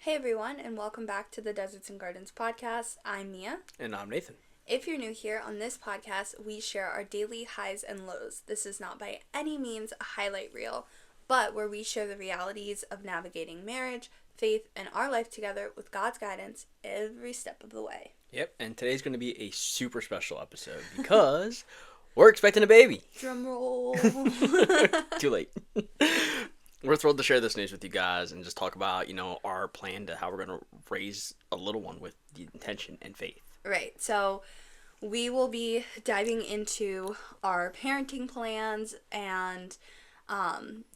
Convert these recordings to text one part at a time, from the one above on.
Hey everyone, and welcome back to the Deserts and Gardens podcast. I'm Mia. And I'm Nathan. If you're new here, on this podcast, we share our daily highs and lows. This is not by any means a highlight reel, but where we share the realities of navigating marriage, faith, and our life together with God's guidance every step of the way. Yep, and today's going to be a super special episode because we're expecting a baby. Drum roll. Too late. We're thrilled to share this news with you guys and just talk about, our plan to how we're going to raise a little one with the intention and faith. Right, so we will be diving into our parenting plans and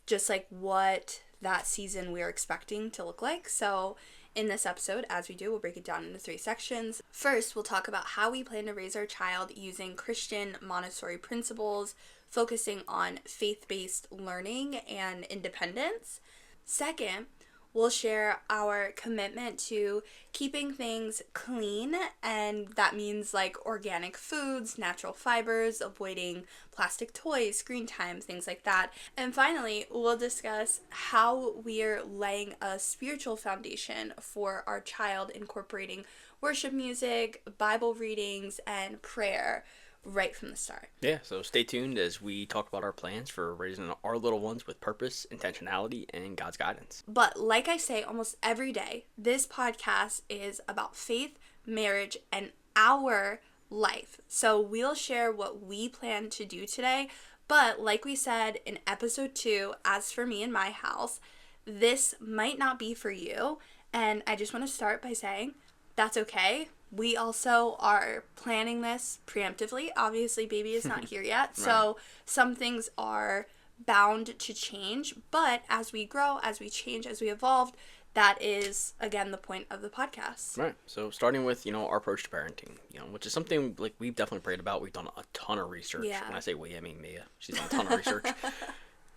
just like what that season we're expecting to look like. So in this episode, as we do, we'll break it down into 3 sections. First, we'll talk about how we plan to raise our child using Christian Montessori principles, focusing on faith-based learning and independence. Second, we'll share our commitment to keeping things clean, and that means like organic foods, natural fibers, avoiding plastic toys, screen time, things like that. And finally, we'll discuss how we're laying a spiritual foundation for our child, incorporating worship music, Bible readings, and prayer right from the start. Yeah, so stay tuned as we talk about our plans for raising our little ones with purpose, intentionality, and God's guidance. But like I say almost every day, this podcast is about faith, marriage, and our life. So we'll share what we plan to do today. But like we said in episode 2, as for me and my house, this might not be for you. And I just want to start by saying that's okay. We also are planning this preemptively. Obviously, baby is not here yet, so some things are bound to change. But as we grow, as we change, as we evolve, that is, again, the point of the podcast. Right. So starting with, our approach to parenting, which is something like we've definitely prayed about. We've done a ton of research. Yeah. When I say we, I mean Mia. She's done a ton of research.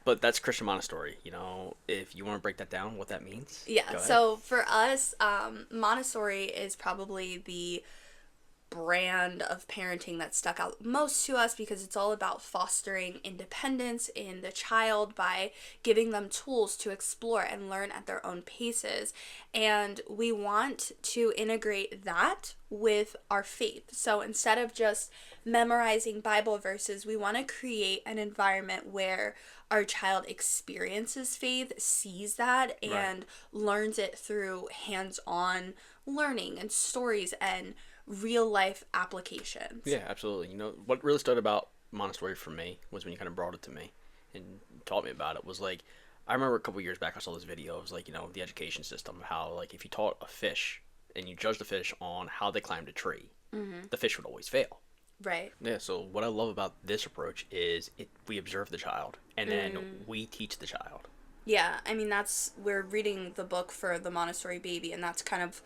But that's Christian Montessori, if you want to break that down, what that means. Yeah, so for us, Montessori is probably the brand of parenting that stuck out most to us because it's all about fostering independence in the child by giving them tools to explore and learn at their own paces. And we want to integrate that with our faith. So instead of just memorizing Bible verses, we want to create an environment where our child experiences faith, sees that, and learns it through hands-on learning and stories and real-life applications. Yeah, absolutely. What really stood about Montessori for me was when you kind of brought it to me and taught me about it was like, I remember a couple years back I saw this video. It was like, the education system, how like if you taught a fish and you judged the fish on how they climbed a tree, the fish would always fail. Right. Yeah, so what I love about this approach is we observe the child, and then we teach the child. Yeah, I mean, we're reading the book for the Montessori baby, and that's kind of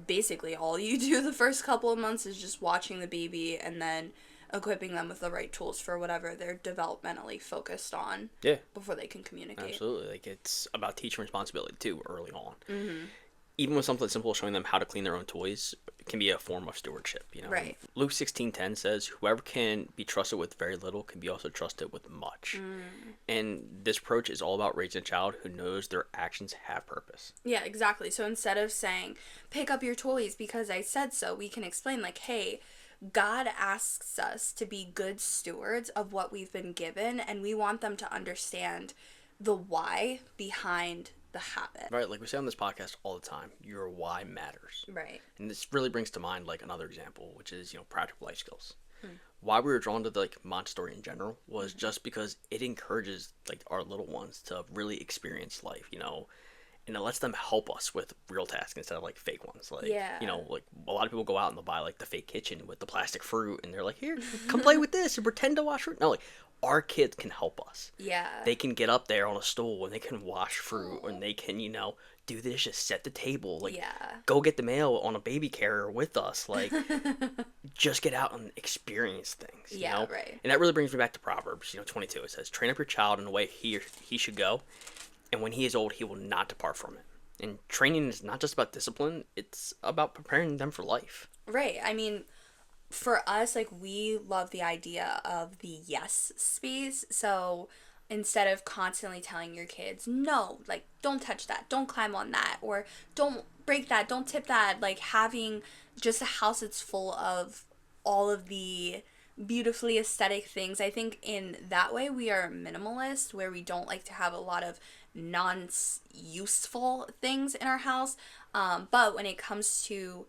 basically all you do the first couple of months is just watching the baby and then equipping them with the right tools for whatever they're developmentally focused on before they can communicate. Absolutely. Like, it's about teaching responsibility, too, early on. Even with something simple, showing them how to clean their own toys can be a form of stewardship, Right. Luke 16:10 says, whoever can be trusted with very little can be also trusted with much. And this approach is all about raising a child who knows their actions have purpose. Yeah, exactly. So instead of saying, pick up your toys because I said so, we can explain like, hey, God asks us to be good stewards of what we've been given, and we want them to understand the why behind the habit. Right, like we say on this podcast all the time, your why matters. Right. And this really brings to mind like another example, which is, practical life skills. Why we were drawn to like Montessori in general was just because it encourages like our little ones to really experience life, and it lets them help us with real tasks instead of like fake ones. Like, like a lot of people go out and they'll buy like the fake kitchen with the plastic fruit and they're like, here, come play with this and pretend to wash fruit. No, like our kids can help us. Yeah. They can get up there on a stool and they can wash fruit and they can, do this, just set the table. Like, go get the mail on a baby carrier with us. Like, just get out and experience things. You know? Right. And that really brings me back to Proverbs, 22. It says, train up your child in the way he should go. And when he is old, he will not depart from it. And training is not just about discipline. It's about preparing them for life. Right. I mean, for us, like, we love the idea of the yes space. So instead of constantly telling your kids, no, like, don't touch that, don't climb on that, or don't break that, don't tip that, like, having just a house that's full of all of the beautifully aesthetic things. I think in that way we are minimalist, where we don't like to have a lot of non-useful things in our house. But when it comes to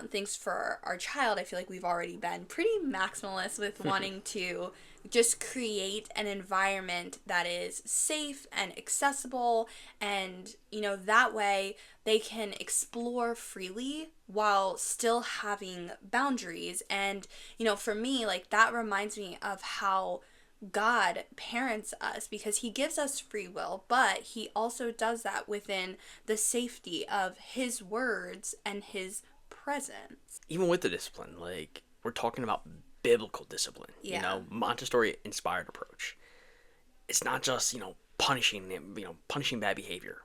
things for our child, I feel like we've already been pretty maximalist with wanting to just create an environment that is safe and accessible, and that way they can explore freely while still having boundaries. And for me, like, that reminds me of how God parents us, because he gives us free will, but he also does that within the safety of his words and his presence. Even with the discipline, like, we're talking about biblical discipline, Yeah. Montessori inspired approach. It's not just, punishing them, punishing bad behavior.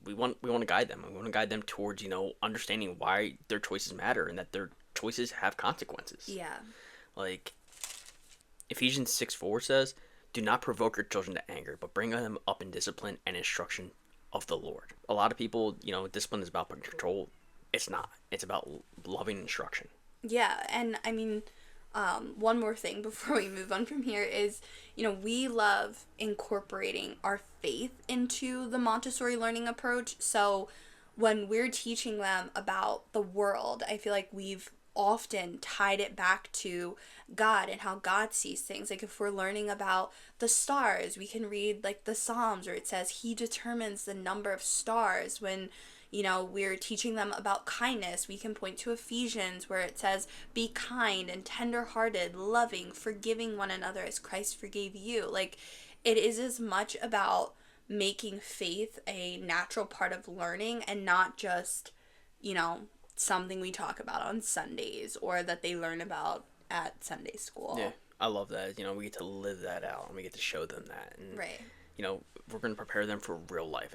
We want to guide them. We want to guide them towards, understanding why their choices matter and that their choices have consequences. Yeah. Like, Ephesians 6:4 says, "Do not provoke your children to anger, but bring them up in discipline and instruction of the Lord." A lot of people, discipline is about putting control. It's not. It's about loving instruction. Yeah, and I mean, one more thing before we move on from here is, we love incorporating our faith into the Montessori learning approach. So when we're teaching them about the world, I feel like we've often tied it back to God and how God sees things. Like, if we're learning about the stars, we can read like the Psalms where it says he determines the number of stars. When we're teaching them about kindness, we can point to Ephesians where it says, be kind and tender-hearted, loving, forgiving one another as Christ forgave you. Like, it is as much about making faith a natural part of learning and not just, something we talk about on Sundays or that they learn about at Sunday school. Yeah, I love that. We get to live that out and we get to show them that. And, Right. We're going to prepare them for real life.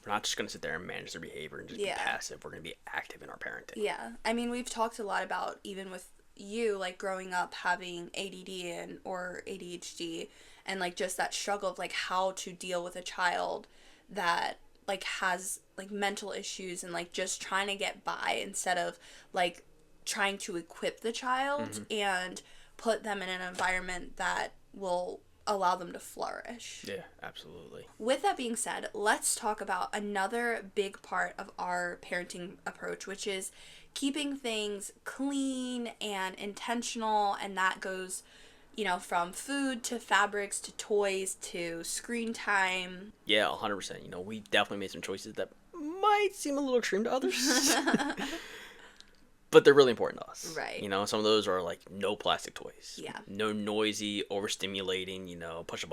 We're not just going to sit there and manage their behavior and just be passive. We're going to be active in our parenting. Yeah. I mean, we've talked a lot about, even with you, like, growing up having ADD or ADHD, and like just that struggle of like how to deal with a child that like has like mental issues, and like just trying to get by instead of like trying to equip the child and put them in an environment that will allow them to flourish. Yeah, absolutely. With that being said, let's talk about another big part of our parenting approach, which is keeping things clean and intentional. And that goes, from food to fabrics to toys to screen time. Yeah, 100%. We definitely made some choices that might seem a little extreme to others. But they're really important to us. Right. Some of those are like no plastic toys. Yeah. No noisy, overstimulating, push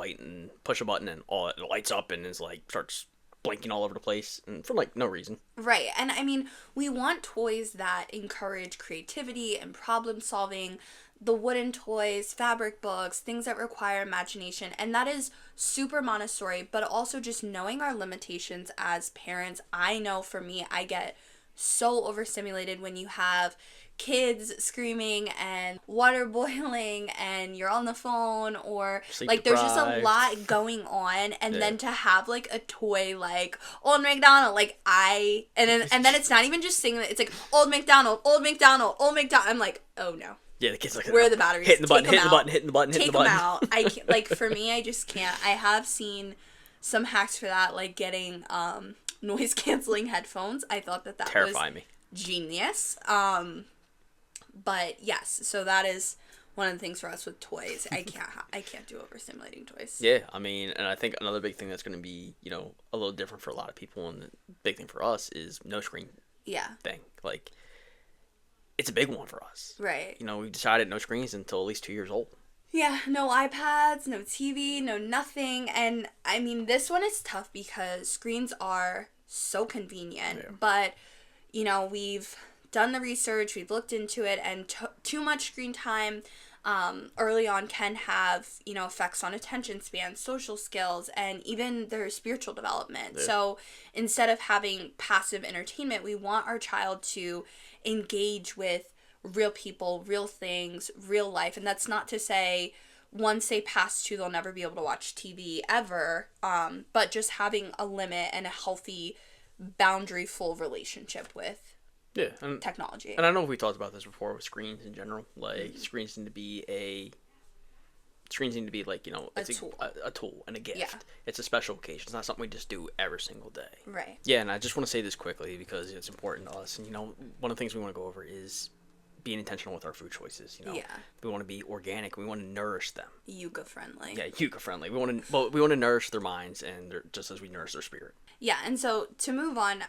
a button and all it lights up and is like starts blinking all over the place and for like no reason. Right. And I mean, we want toys that encourage creativity and problem solving. The wooden toys, fabric books, things that require imagination. And that is super Montessori, but also just knowing our limitations as parents. I know for me, I get so overstimulated when you have kids screaming and water boiling and you're on the phone, or Sleep like there's just a deprived. lot going on, and then to have like a toy like Old MacDonald, like and then it's not even just singing it, it's like Old MacDonald, Old MacDonald, Old MacDonald. I'm like, oh no. Yeah, the kids like where are the batteries? Hitting the button, Take hitting the button, hitting the button, hitting the button. Take them out. I can't, like, for me, I just can't. I have seen some hacks for that, like getting noise canceling headphones. I thought that Terrify was me. Genius. But yes, so that is one of the things for us with toys. I can't do overstimulating toys. Yeah, I mean, and I think another big thing that's going to be, a little different for a lot of people, and the big thing for us is no screen thing. Like, it's a big one for us. Right. We decided no screens until at least 2 years old. Yeah, no iPads, no TV, no nothing. And I mean, this one is tough because screens are so convenient. Yeah. But, we've done the research, we've looked into it, and too much screen time early on can have, effects on attention span, social skills, and even their spiritual development. Yeah. So instead of having passive entertainment, we want our child to engage with real people, real things, real life. And that's not to say once they pass 2, they'll never be able to watch TV ever. But just having a limit and a healthy, boundary-full relationship with technology. And I know we talked about this before with screens in general. Like, screens need to be like, it's a tool and a gift. Yeah. It's a special occasion. It's not something we just do every single day. Right. Yeah, and I just want to say this quickly because it's important to us. And, one of the things we want to go over is being intentional with our food choices. We want to be organic. We want to nourish them. Yucca friendly. Yeah, yucca friendly. We want to nourish their minds and just as we nourish their spirit. Yeah, and so to move on,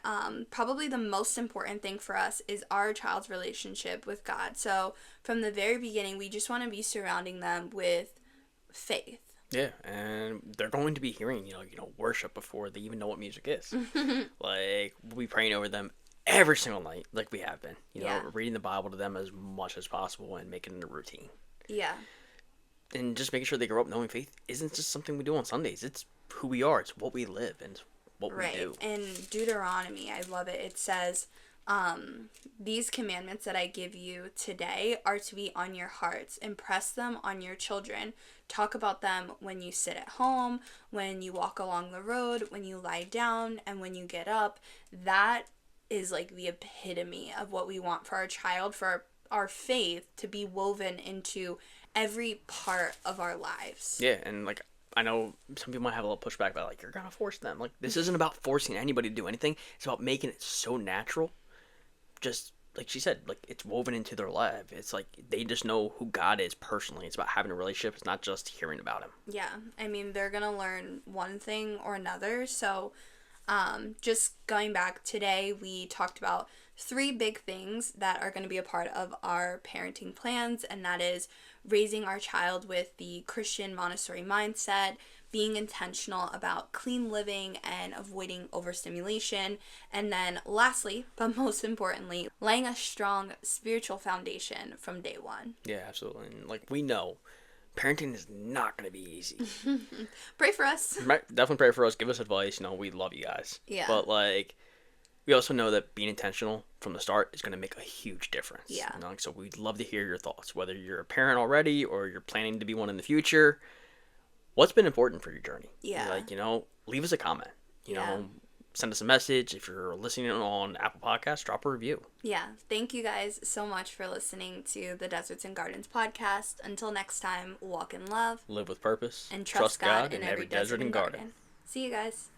probably the most important thing for us is our child's relationship with God. So from the very beginning, we just want to be surrounding them with faith. Yeah, and they're going to be hearing, worship before they even know what music is. Like, we'll be praying over them every single night, like we have been. Reading the Bible to them as much as possible and making it a routine. Yeah. And just making sure they grow up knowing faith isn't just something we do on Sundays. It's who we are. It's what we live and what we do. In Deuteronomy, I love it. It says, these commandments that I give you today are to be on your hearts. Impress them on your children. Talk about them when you sit at home, when you walk along the road, when you lie down, and when you get up. That is like the epitome of what we want for our child, for our faith to be woven into every part of our lives. Yeah, and like, I know some people might have a little pushback about, like, you're gonna force them. Like, this isn't about forcing anybody to do anything. It's about making it so natural. Just like she said, like, it's woven into their life. It's like they just know who God is personally. It's about having a relationship. It's not just hearing about him. Yeah, I mean, they're gonna learn one thing or another. So just going back today, we talked about 3 big things that are going to be a part of our parenting plans, and that is raising our child with the Christian Montessori mindset, being intentional about clean living and avoiding overstimulation, and then lastly, but most importantly, laying a strong spiritual foundation from day one. Yeah, absolutely. And like, we know parenting is not going to be easy. Pray for us. Definitely pray for us. Give us advice. We love you guys. Yeah. But like, we also know that being intentional from the start is going to make a huge difference. Yeah. So we'd love to hear your thoughts, whether you're a parent already or you're planning to be one in the future. What's been important for your journey? Yeah. Like, leave us a comment. Send us a message. If you're listening on Apple Podcasts, drop a review. Yeah. Thank you guys so much for listening to the Deserts and Gardens podcast. Until next time, walk in love. Live with purpose. And trust God in every desert and garden. See you guys.